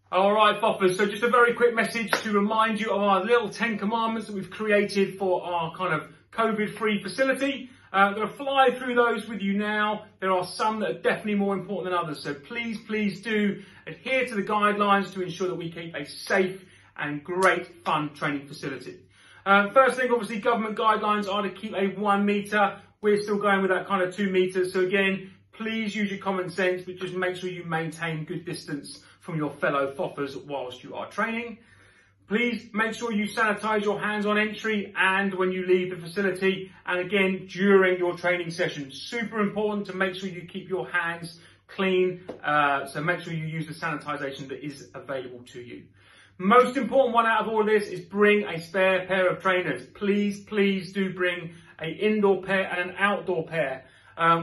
All right, Foffers, so just a very quick message to remind you of our little 10 commandments that we've created for our kind of COVID-free facility. I'm going to fly through those with you now. There are some that are definitely more important than others, so please do adhere to the guidelines to ensure that we keep a safe and great fun training facility. First thing, obviously, government guidelines are to keep a 1 metre. We're still going with that kind of 2 metres, so again, please use your common sense, but just make sure you maintain good distance from your fellow Foffers whilst you are training. Please make sure you sanitise your hands on entry and when you leave the facility, and again during your training session. Super important to make sure you keep your hands clean, so make sure you use the sanitisation that is available to you. Most important one out of all of this is bring a spare pair of trainers. Please do bring an indoor pair and an outdoor pair.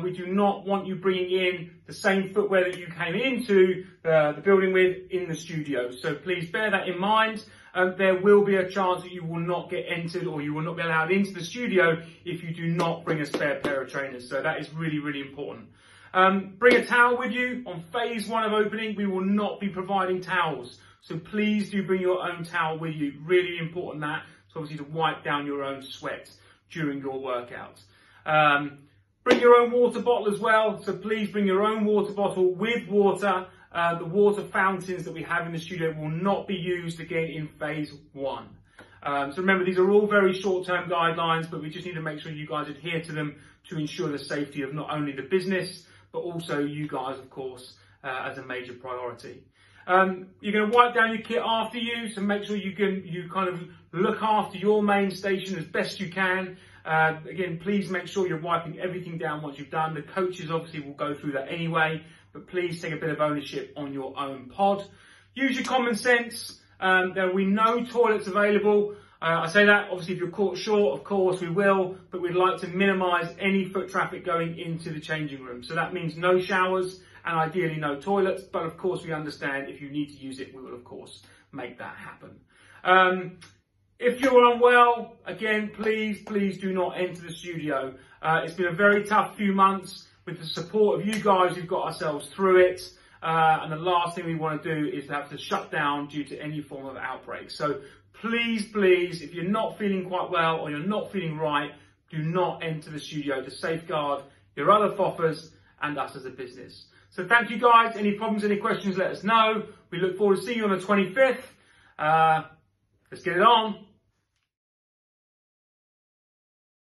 We do not want you bringing in the same footwear that you came into the building with in the studio. So please bear that in mind. There will be a chance that you will not get entered or you will not be allowed into the studio if you do not bring a spare pair of trainers. So that is really important. Bring a towel with you. On phase 1 of opening, we will not be providing towels. So please do bring your own towel with you. Really important that. So obviously to wipe down your own sweat during your workouts. Bring your own water bottle as well, so please bring your own water bottle with water. The water fountains that we have in the studio will not be used again in phase 1. So remember, these are all very short-term guidelines, but we just need to make sure you guys adhere to them to ensure the safety of not only the business, but also you guys, of course, as a major priority. You're going to wipe down your kit after you, so make sure you kind of look after your main station as best you can. Again, please make sure you're wiping everything down once you've done. The coaches obviously will go through that anyway, but please take a bit of ownership on your own pod. Use your common sense. There will be no toilets available. I say that, obviously, if you're caught short, of course we will, but we'd like to minimise any foot traffic going into the changing room. So that means no showers and ideally no toilets, but of course we understand if you need to use it, we will of course make that happen. If you're unwell, again, please do not enter the studio. It's been a very tough few months. With the support of you guys, we've got ourselves through it. And the last thing we want to do is to have to shut down due to any form of outbreak. So please, if you're not feeling quite well or you're not feeling right, do not enter the studio to safeguard your other Foffers and us as a business. So thank you guys. Any problems, any questions, let us know. We look forward to seeing you on the 25th. Let's get it on.